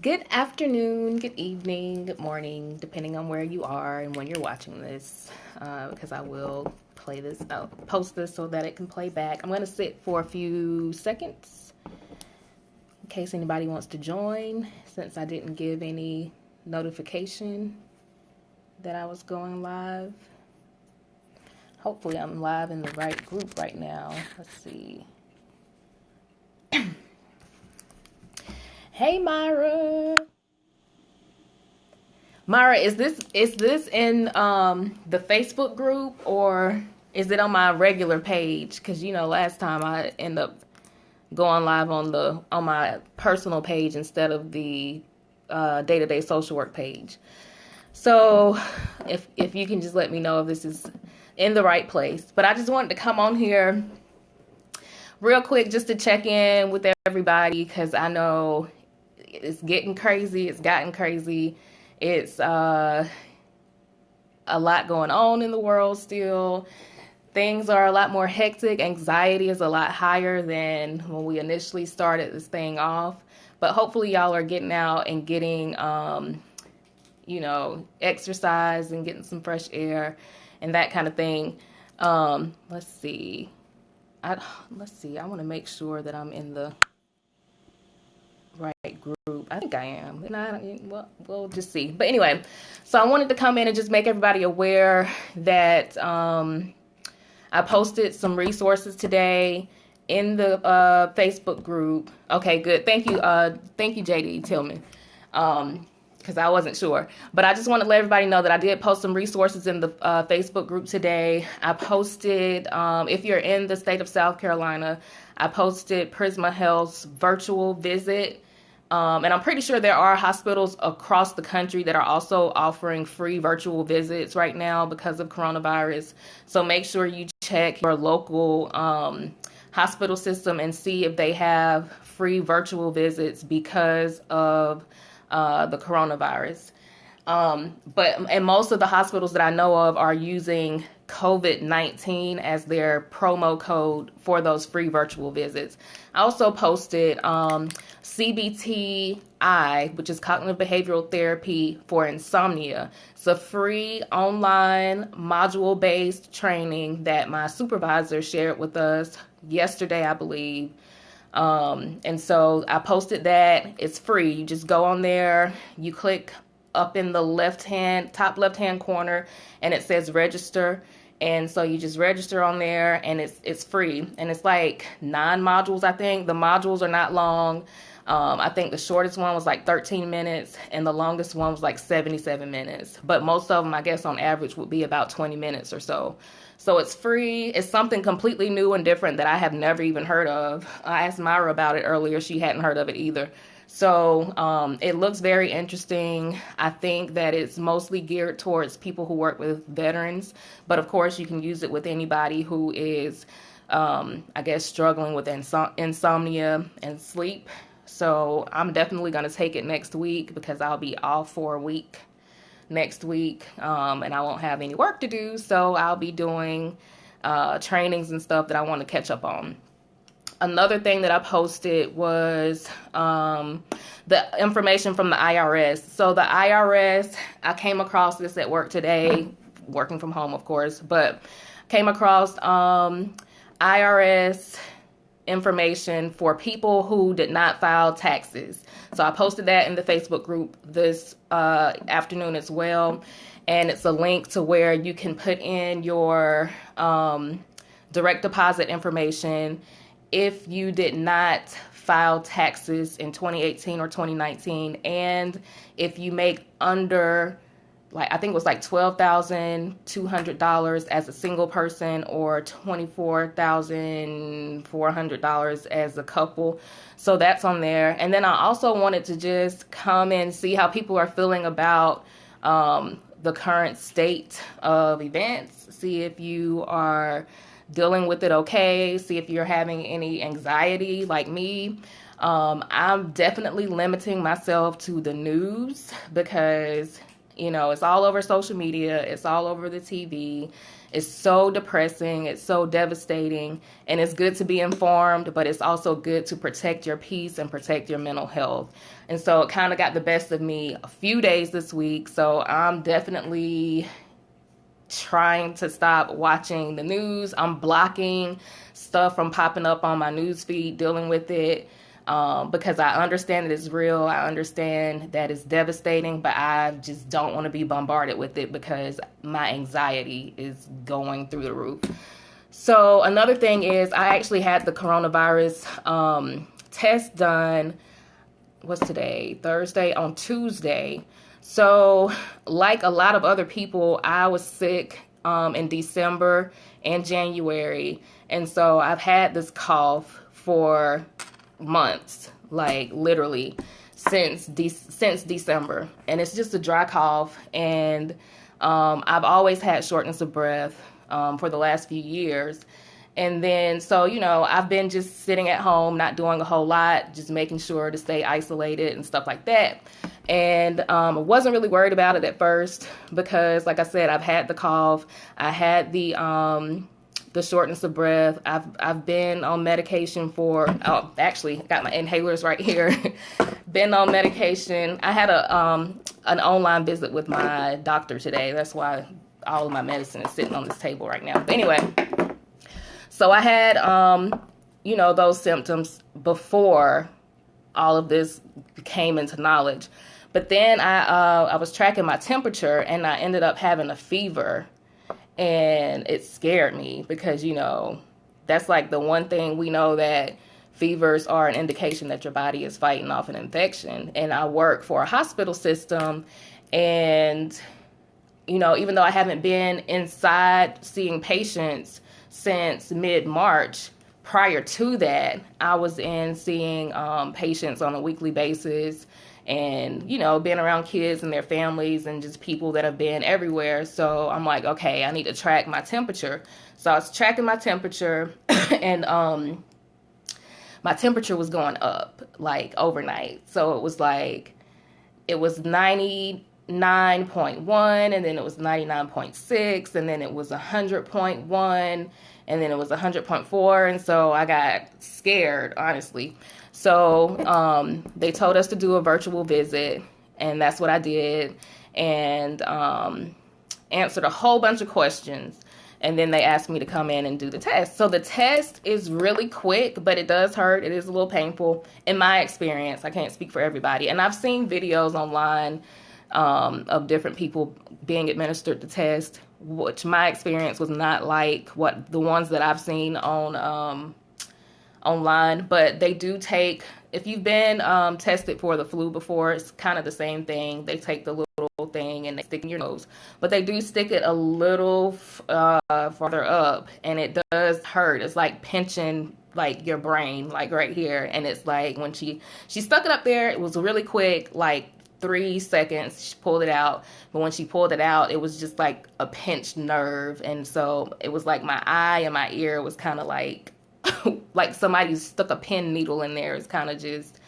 Good afternoon, good evening, good morning, depending on where you are and when you're watching this, because I will post this so that it can play back. I'm going to sit for a few seconds in case anybody wants to join, since I didn't give any notification that I was going live. Hopefully I'm live in the right group right now. Let's see. Hey, Myra. Myra, is this in the Facebook group, or is it on my regular page? Because last time I end up going live on my personal page instead of the day-to-day social work page. So if you can just let me know if this is in the right place. But I just wanted to come on here real quick just to check in with everybody, because I know it's getting crazy. It's gotten crazy. It's a lot going on in the world still. Things are a lot more hectic. Anxiety is a lot higher than when we initially started this thing off. But hopefully y'all are getting out and getting, exercise and getting some fresh air and that kind of thing. Let's see. I want to make sure that I'm in the right group. I think I am. We'll just see. But anyway, so I wanted to come in and just make everybody aware that I posted some resources today in the Facebook group. Okay, good. Thank you, JD Tillman. Because I wasn't sure. But I just want to let everybody know that I did post some resources in the Facebook group today. I posted, if you're in the state of South Carolina, I posted Prisma Health's virtual visit. And I'm pretty sure there are hospitals across the country that are also offering free virtual visits right now because of coronavirus. So make sure you check your local hospital system and see if they have free virtual visits because of the coronavirus. And most of the hospitals that I know of are using COVID-19 as their promo code for those free virtual visits. I also posted CBTI, which is cognitive behavioral therapy for insomnia. It's a free online module-based training that my supervisor shared with us yesterday, I believe. And so I posted that. It's free. You just go on there, you click up in the top left-hand corner, and it says register. And so you just register on there, and it's free. And it's like 9 modules, I think. The modules are not long. I think the shortest one was like 13 minutes, and the longest one was like 77 minutes. But most of them, I guess, on average would be about 20 minutes or so. So it's free. It's something completely new and different that I have never even heard of. I asked Myra about it earlier. She hadn't heard of it either. So it looks very interesting. I think that it's mostly geared towards people who work with veterans. But of course, you can use it with anybody who is, struggling with insomnia and sleep. So I'm definitely going to take it next week because I'll be off for a week next week, and I won't have any work to do. So I'll be doing trainings and stuff that I want to catch up on. Another thing that I posted was the information from the IRS. So the IRS, I came across this at work today, working from home, of course, but came across IRS information for people who did not file taxes. So I posted that in the Facebook group this afternoon as well. And it's a link to where you can put in your direct deposit information if you did not file taxes in 2018 or 2019, and if you make under, I think it was like $12,200 as a single person or $24,400 as a couple. So that's on there. And then I also wanted to just come and see how people are feeling about the current state of events, see if you are dealing with it okay, see if you're having any anxiety like me. I'm definitely limiting myself to the news because, it's all over social media, it's all over the TV, is so depressing. It's so devastating. And it's good to be informed, but it's also good to protect your peace and protect your mental health. And so it kind of got the best of me a few days this week. So I'm definitely trying to stop watching the news. I'm blocking stuff from popping up on my news feed, dealing with it, because I understand that it's real. I understand that it's devastating, but I just don't want to be bombarded with it because my anxiety is going through the roof. So another thing is I actually had the coronavirus test done. What's today? Thursday. On Tuesday. So like a lot of other people, I was sick in December and January. And so I've had this cough for months, like literally since December. And it's just a dry cough. And I've always had shortness of breath for the last few years. And then, so, I've been just sitting at home, not doing a whole lot, just making sure to stay isolated and stuff like that. And I wasn't really worried about it at first because, like I said, I've had the cough. I had the shortness of breath. I've been on medication actually got my inhalers right here. Been on medication. I had an online visit with my doctor today. That's why all of my medicine is sitting on this table right now. But anyway, so I had, those symptoms before all of this came into knowledge. But then I was tracking my temperature and I ended up having a fever. And it scared me because, that's like the one thing we know, that fevers are an indication that your body is fighting off an infection. And I work for a hospital system. And, even though I haven't been inside seeing patients since mid-March, prior to that, I was in seeing patients on a weekly basis and, being around kids and their families and just people that have been everywhere. So I'm like, okay, I need to track my temperature. So I was tracking my temperature and my temperature was going up like overnight. So it was 99.1 and then it was 99.6 and then it was 100.1 and then it was 100.4. And so I got scared, honestly. So they told us to do a virtual visit, and that's what I did, and answered a whole bunch of questions. And then they asked me to come in and do the test. So the test is really quick, but it does hurt. It is a little painful in my experience. I can't speak for everybody. And I've seen videos online of different people being administered the test, which my experience was not like what the ones that I've seen on online. But they do take, if you've been tested for the flu before, it's kind of the same thing. They take the little thing and they stick in your nose, but they do stick it a little farther up, and it does hurt. It's like pinching like your brain, like right here. And it's like when she stuck it up there, it was really quick, like 3 seconds, she pulled it out. But when she pulled it out, it was just like a pinched nerve. And so it was like my eye and my ear was kind of like like somebody stuck a pin needle in there. It's kind of just,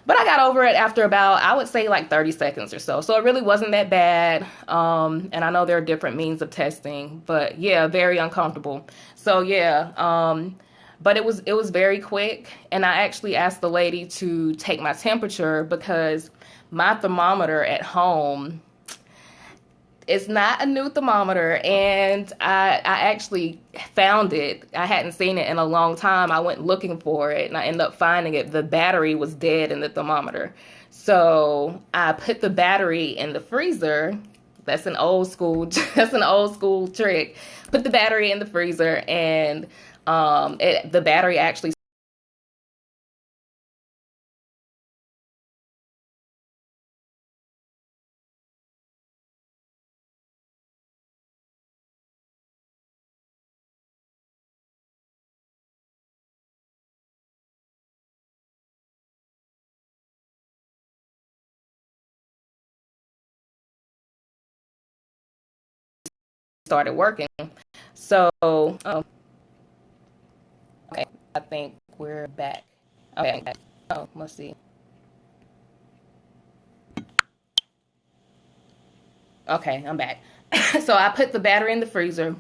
but I got over it after about, I would say like 30 seconds or so. So it really wasn't that bad. And I know there are different means of testing, but yeah, very uncomfortable. So yeah, but it was very quick. And I actually asked the lady to take my temperature because my thermometer at home, it's not a new thermometer, and I actually found it. I hadn't seen it in a long time. I went looking for it, and I ended up finding it. The battery was dead in the thermometer. So I put the battery in the freezer. That's an old school trick. Put the battery in the freezer, and the battery actually started working. So, okay, I think we're back. Okay, oh, let's see. Okay, I'm back. So I put the battery in the freezer,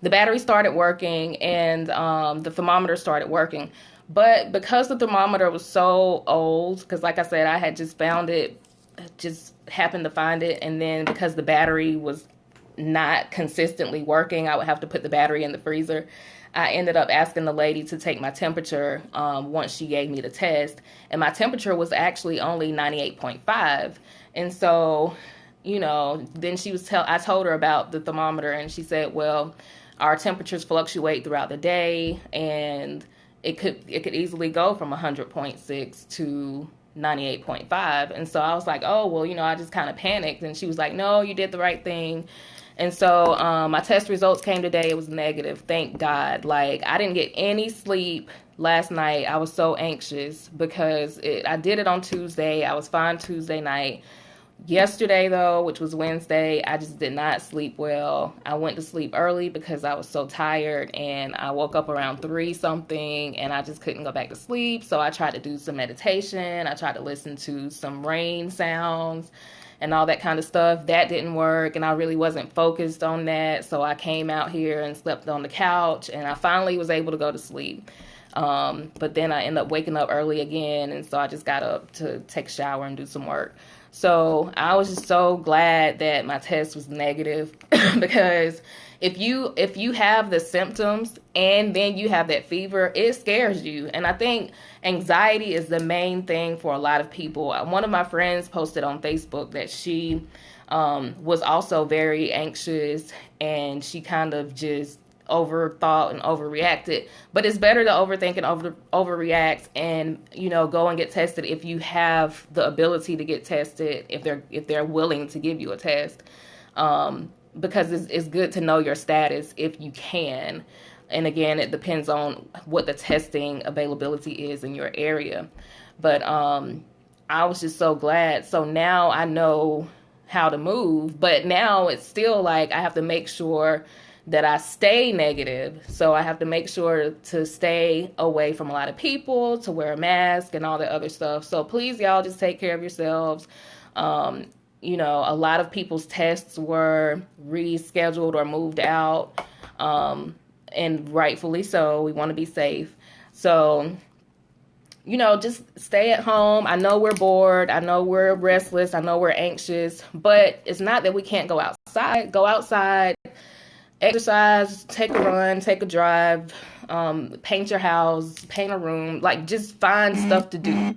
the battery started working, and the thermometer started working. But because the thermometer was so old, because like I said, I had just found it, just happened to find it, and then because the battery was not consistently working, I would have to put the battery in the freezer. I ended up asking the lady to take my temperature once she gave me the test, and my temperature was actually only 98.5. And so, then I told her about the thermometer, and she said, well, our temperatures fluctuate throughout the day, and it could easily go from 100.6 to 98.5. And so I was like, oh, well, I just kind of panicked. And she was like, no, you did the right thing. And so my test results came today. It was negative. Thank God. Like, I didn't get any sleep last night. I was so anxious because I did it on Tuesday. I was fine Tuesday night. Yesterday, though, which was Wednesday, I just did not sleep well. I went to sleep early because I was so tired, and I woke up around 3 something, and I just couldn't go back to sleep. So I tried to do some meditation. I tried to listen to some rain sounds and all that kind of stuff. That didn't work, and I really wasn't focused on that. So I came out here and slept on the couch, and I finally was able to go to sleep. But then I ended up waking up early again, and so I just got up to take a shower and do some work. So I was just so glad that my test was negative because if you have the symptoms and then you have that fever, it scares you. And I think anxiety is the main thing for a lot of people. One of my friends posted on Facebook that she was also very anxious, and she kind of just overthought and overreacted. But it's better to overthink and overreact and go and get tested if you have the ability to get tested, if they're willing to give you a test, because it's good to know your status if you can. And again, it depends on what the testing availability is in your area. But I was just so glad. So now I know how to move, but now it's still like I have to make sure that I stay negative. So I have to make sure to stay away from a lot of people, to wear a mask and all that other stuff. So please, y'all, just take care of yourselves. A lot of people's tests were rescheduled or moved out, and rightfully so. We want to be safe. So, just stay at home. I know we're bored. I know we're restless. I know we're anxious, but it's not that we can't go outside. Go outside. Exercise, take a run, take a drive, paint your house, paint a room, like just find stuff to do.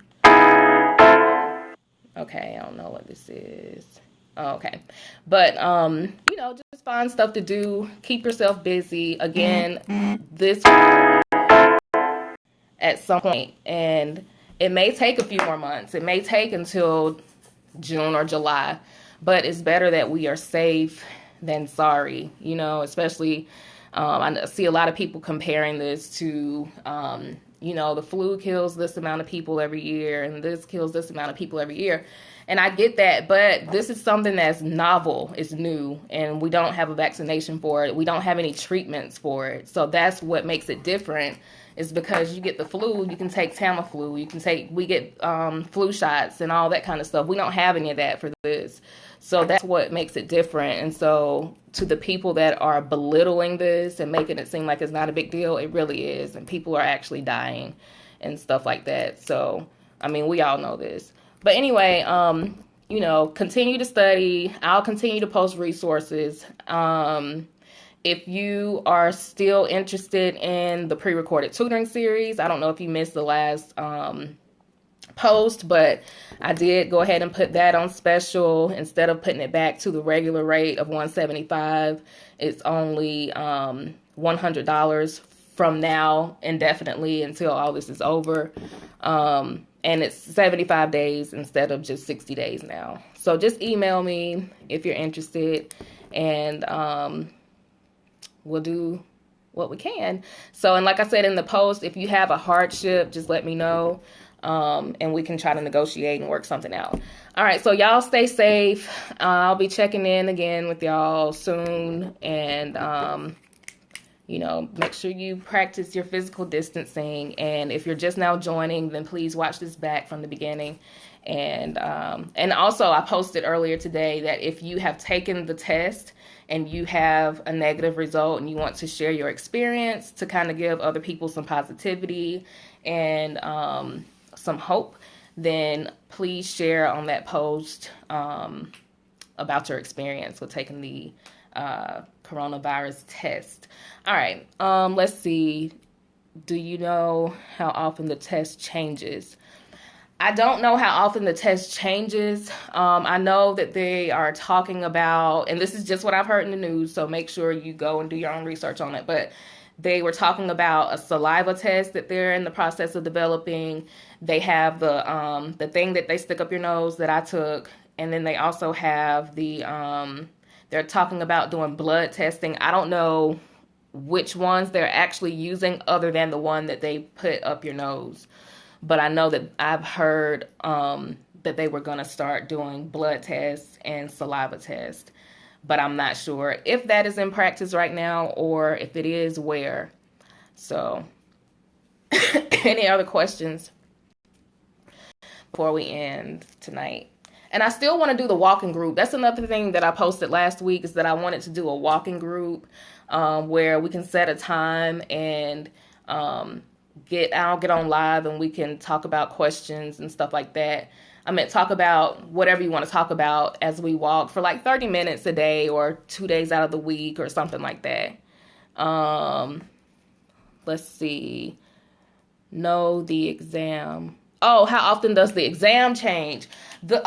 Okay, I don't know what this is. Oh, okay. But, just find stuff to do. Keep yourself busy. Again, this at some point, and it may take a few more months. It may take until June or July, but it's better that we are safe than sorry, especially I see a lot of people comparing this to, the flu kills this amount of people every year and this kills this amount of people every year. And I get that, but this is something that's novel, it's new, and we don't have a vaccination for it. We don't have any treatments for it. So that's what makes it different, is because you get the flu, you can take Tamiflu, we get flu shots and all that kind of stuff. We don't have any of that for this. So that's what makes it different. And so to the people that are belittling this and making it seem like it's not a big deal, it really is. And people are actually dying and stuff like that. So, we all know this. But anyway, continue to study. I'll continue to post resources. If you are still interested in the Prerecorded Tutoring Series, I don't know if you missed the last post, but I did go ahead and put that on special. Instead of putting it back to the regular rate of $175, it's only $100 from now indefinitely until all this is over. And it's 75 days instead of just 60 days now. So just email me if you're interested, and we'll do what we can. So, and like I said in the post, if you have a hardship, just let me know. And we can try to negotiate and work something out. All right, so y'all stay safe. I'll be checking in again with y'all soon. And, make sure you practice your physical distancing. And if you're just now joining, then please watch this back from the beginning. And also I posted earlier today that if you have taken the test and you have a negative result and you want to share your experience to kind of give other people some positivity and some hope, then please share on that post about your experience with taking the coronavirus test. All right, let's see. Do you know how often the test changes? I don't know how often the test changes. I know that they are talking about, and this is just what I've heard in the news, so make sure you go and do your own research on it, but they were talking about a saliva test that they're in the process of developing. They have the thing that they stick up your nose that I took, and then they also have they're talking about doing blood testing. I don't know which ones they're actually using other than the one that they put up your nose. But I know that I've heard that they were going to start doing blood tests and saliva tests. But I'm not sure if that is in practice right now or if it is, where. So, any other questions before we end tonight? And I still want to do the walking group. That's another thing that I posted last week, is that I wanted to do a walking group where we can set a time and I'll get on live and we can talk about questions and stuff like that. I meant talk about whatever you want to talk about as we walk for like 30 minutes a day or 2 days out of the week or something like that. Let's see. No, the exam. Oh, how often does the exam change? The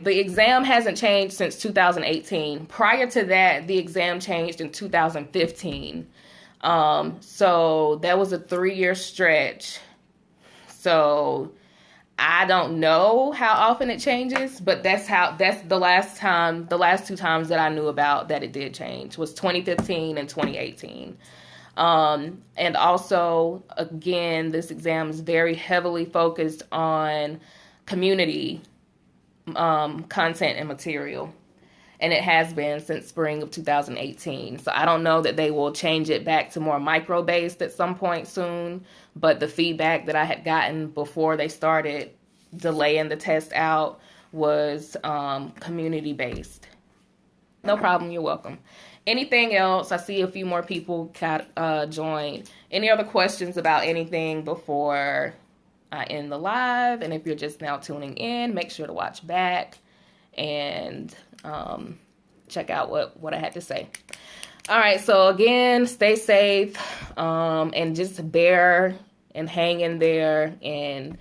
exam hasn't changed since 2018. Prior to that, the exam changed in 2015. So that was a 3-year stretch. So I don't know how often it changes, but that's the last 2 times that I knew about that it did change was 2015 and 2018. And also, again, this exam is very heavily focused on community content and material. And it has been since spring of 2018. So I don't know that they will change it back to more micro-based at some point soon. But the feedback that I had gotten before they started delaying the test out was community-based. No problem. You're welcome. Anything else? I see a few more people joined. Any other questions about anything before I end the live? And if you're just now tuning in, make sure to watch back and check out what I had to say. All right, so again, stay safe and just bear and hang in there and,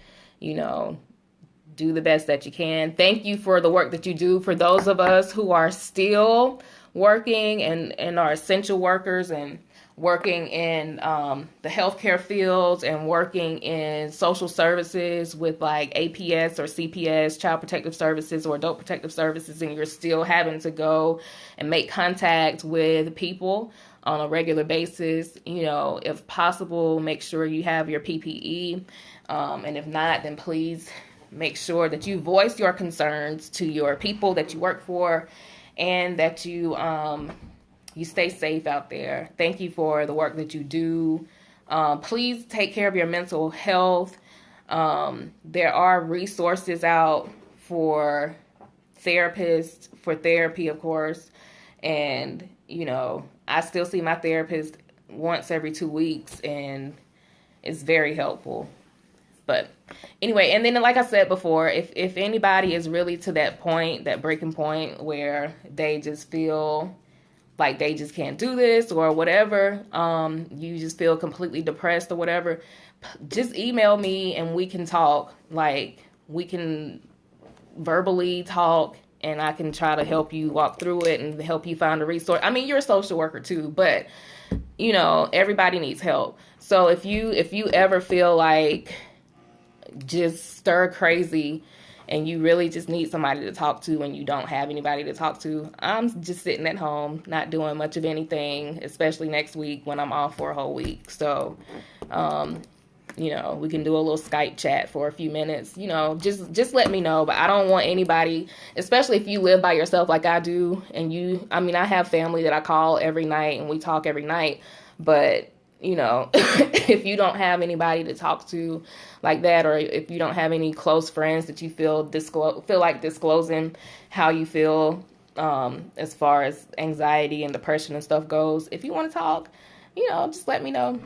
do the best that you can. Thank you for the work that you do. For those of us who are still working and are essential workers and working in the healthcare fields and working in social services with like APS or CPS, Child Protective Services or Adult Protective Services, and you're still having to go and make contact with people on a regular basis, if possible, make sure you have your PPE. And if not, then please make sure that you voice your concerns to your people that you work for and that you stay safe out there. Thank you for the work that you do. Please take care of your mental health. There are resources out for therapists, for therapy, of course. And, I still see my therapist once every 2 weeks, and it's very helpful. But anyway, and then like I said before, if anybody is really to that point, that breaking point where they just feel like they just can't do this or whatever, you just feel completely depressed or whatever, just email me and we can talk. Like, we can verbally talk and I can try to help you walk through it and help you find a resource. I mean, you're a social worker too, but everybody needs help. So if you ever feel like just stir crazy and you really just need somebody to talk to and you don't have anybody to talk to, I'm just sitting at home, not doing much of anything, especially next week when I'm off for a whole week. So, we can do a little Skype chat for a few minutes, just let me know. But I don't want anybody, especially if you live by yourself like I do, and I have family that I call every night and we talk every night, but if you don't have anybody to talk to like that, or if you don't have any close friends that you feel like disclosing how you feel as far as anxiety and depression and stuff goes. If you want to talk, just let me know.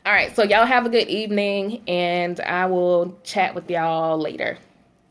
All right, so y'all have a good evening, and I will chat with y'all later.